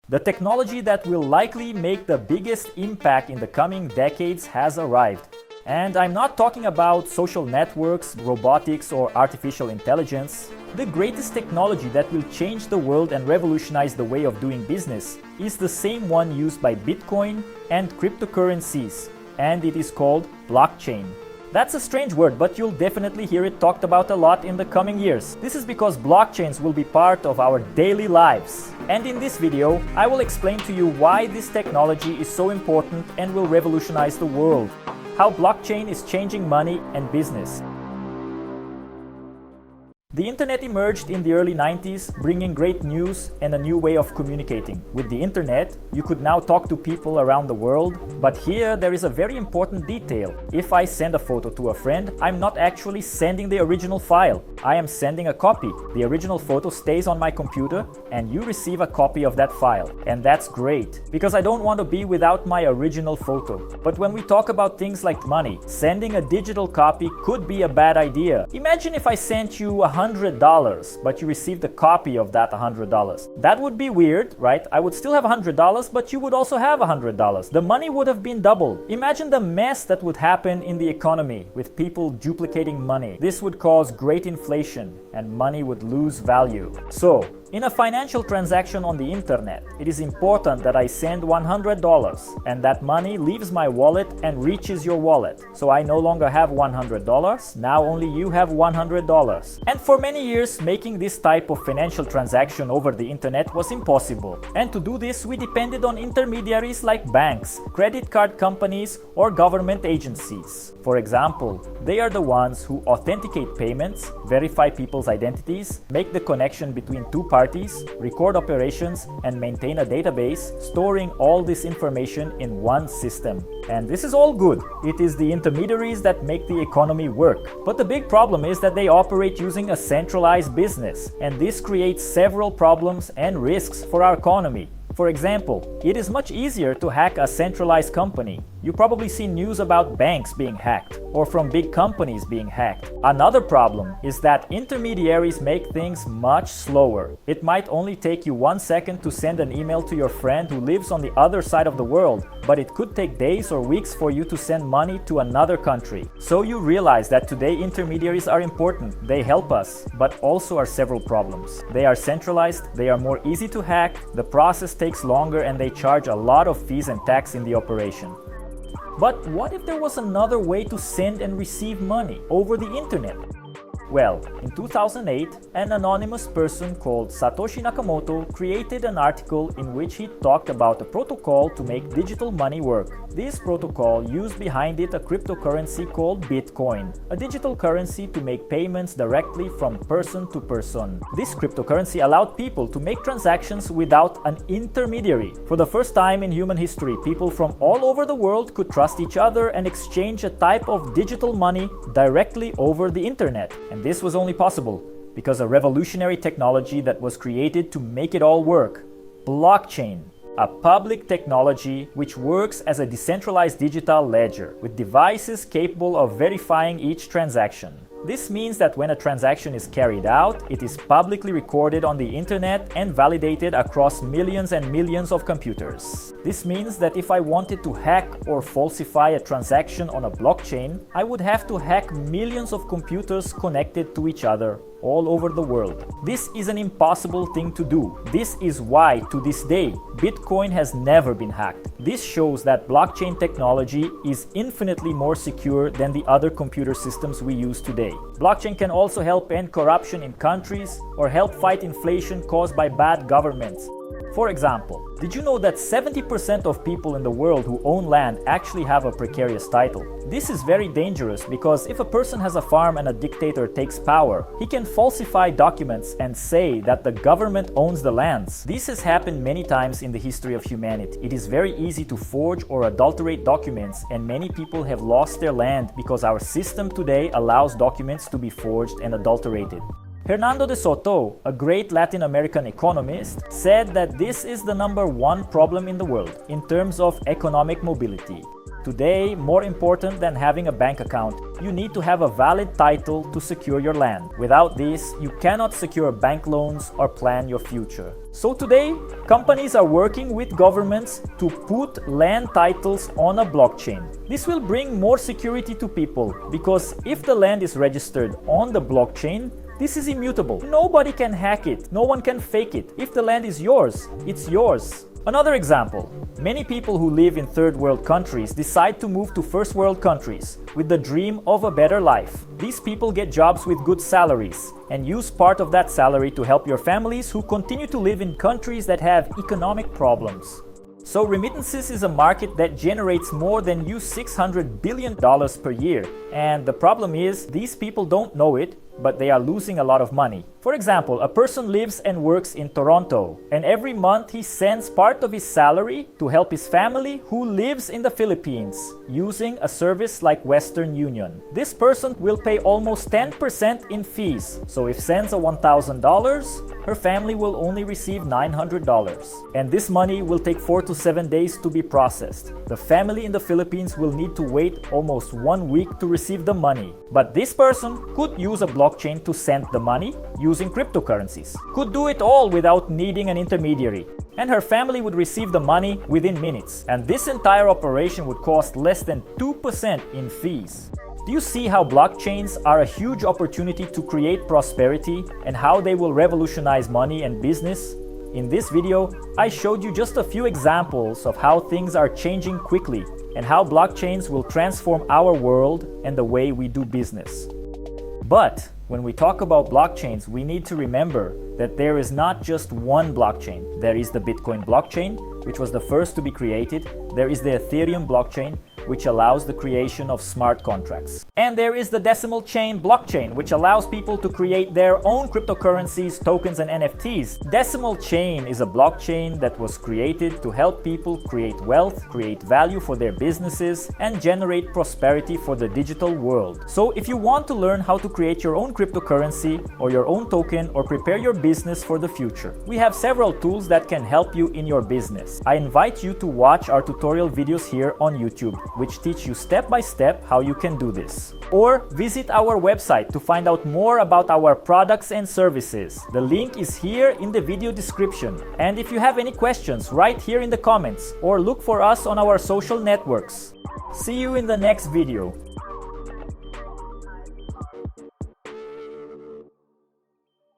The technology that will likely make the biggest impact in the coming decades has arrived. And I'm not talking about social networks, robotics, or artificial intelligence. The greatest technology that will change the world and revolutionize the way of doing business is the same one used by Bitcoin and cryptocurrencies, and it is called blockchain. That's a strange word, but you'll definitely hear it talked about a lot in the coming years. This is because blockchains will be part of our daily lives. And in this video, I will explain to you why this technology is so important and will revolutionize the world. How blockchain is changing money and business. The internet emerged in the early 90s, bringing great news and a new way of communicating. With the internet, you could now talk to people around the world, but here there is a very important detail. If I send a photo to a friend, I'm not actually sending the original file. I am sending a copy. The original photo stays on my computer and you receive a copy of that file. And that's great, because I don't want to be without my original photo. But when we talk about things like money, sending a digital copy could be a bad idea. Imagine if I sent you $100, but you received a copy of that $100. That would be weird, right? I would still have $100, but you would also have $100. The money would have been doubled. Imagine the mess that would happen in the economy with people duplicating money. This would cause great inflation and money would lose value. So, in a financial transaction on the internet, it is important that I send $100 and that money leaves my wallet and reaches your wallet. So I no longer have $100, now only you have $100. And for many years, making this type of financial transaction over the internet was impossible. And to do this, we depended on intermediaries like banks, credit card companies, or government agencies. For example, they are the ones who authenticate payments, verify people's identities, make the connection between two parties, record operations, and maintain a database, storing all this information in one system. And this is all good. It is the intermediaries that make the economy work. But the big problem is that they operate using a centralized business, and this creates several problems and risks for our economy. For example, it is much easier to hack a centralized company. You probably see news about banks being hacked or from big companies being hacked. Another problem is that intermediaries make things much slower. It might only take you 1 second to send an email to your friend who lives on the other side of the world, but it could take days or weeks for you to send money to another country. So you realize that today intermediaries are important. They help us, but also are several problems. They are centralized, they are more easy to hack, the process takes longer, and they charge a lot of fees and tax in the operation. But what if there was another way to send and receive money over the internet? Well, in 2008, an anonymous person called Satoshi Nakamoto created an article in which he talked about a protocol to make digital money work. This protocol used behind it a cryptocurrency called Bitcoin, a digital currency to make payments directly from person to person. This cryptocurrency allowed people to make transactions without an intermediary. For the first time in human history, people from all over the world could trust each other and exchange a type of digital money directly over the internet. And this was only possible because of revolutionary technology that was created to make it all work. Blockchain, a public technology which works as a decentralized digital ledger with devices capable of verifying each transaction. This means that when a transaction is carried out, it is publicly recorded on the internet and validated across millions and millions of computers. This means that if I wanted to hack or falsify a transaction on a blockchain, I would have to hack millions of computers connected to each other all over the world. This is an impossible thing to do. This is why, to this day, Bitcoin has never been hacked. This shows that blockchain technology is infinitely more secure than the other computer systems we use today. Blockchain can also help end corruption in countries or help fight inflation caused by bad governments. For example, did you know that 70% of people in the world who own land actually have a precarious title? This is very dangerous because if a person has a farm and a dictator takes power, he can falsify documents and say that the government owns the lands. This has happened many times in the history of humanity. It is very easy to forge or adulterate documents, and many people have lost their land because our system today allows documents to be forged and adulterated. Hernando de Soto, a great Latin American economist, said that this is the #1 problem in the world in terms of economic mobility. Today, more important than having a bank account, you need to have a valid title to secure your land. Without this, you cannot secure bank loans or plan your future. So today, companies are working with governments to put land titles on a blockchain. This will bring more security to people because if the land is registered on the blockchain, this is immutable. Nobody can hack it. No one can fake it. If the land is yours, it's yours. Another example, many people who live in third world countries decide to move to first world countries with the dream of a better life. These people get jobs with good salaries and use part of that salary to help your families who continue to live in countries that have economic problems. So remittances is a market that generates more than $600 billion per year. And the problem is, these people don't know it, but they are losing a lot of money. For example, a person lives and works in Toronto, and every month he sends part of his salary to help his family who lives in the Philippines using a service like Western Union. This person will pay almost 10% in fees. So if sends a $1,000, her family will only receive $900. And this money will take 4 to 7 days to be processed. The family in the Philippines will need to wait almost 1 week to receive the money. But this person could use a blockchain to send the money using cryptocurrencies. Could do it all without needing an intermediary. And her family would receive the money within minutes. And this entire operation would cost less than 2% in fees. Do you see how blockchains are a huge opportunity to create prosperity and how they will revolutionize money and business? In this video, I showed you just a few examples of how things are changing quickly and how blockchains will transform our world and the way we do business. But when we talk about blockchains, we need to remember that there is not just one blockchain. There is the Bitcoin blockchain, which was the first to be created. There is the Ethereum blockchain, which allows the creation of smart contracts. And there is the decimal chain blockchain, which allows people to create their own cryptocurrencies, tokens, and NFTs. Decimal chain is a blockchain that was created to help people create wealth, create value for their businesses, and generate prosperity for the digital world. So if you want to learn how to create your own cryptocurrency or your own token or prepare your business for the future, we have several tools that can help you in your business. I invite you to watch our tutorial videos here on YouTube, which teach you step by step how you can do this. Or visit our website to find out more about our products and services. The link is here in the video description. And if you have any questions, write here in the comments or look for us on our social networks. See you in the next video.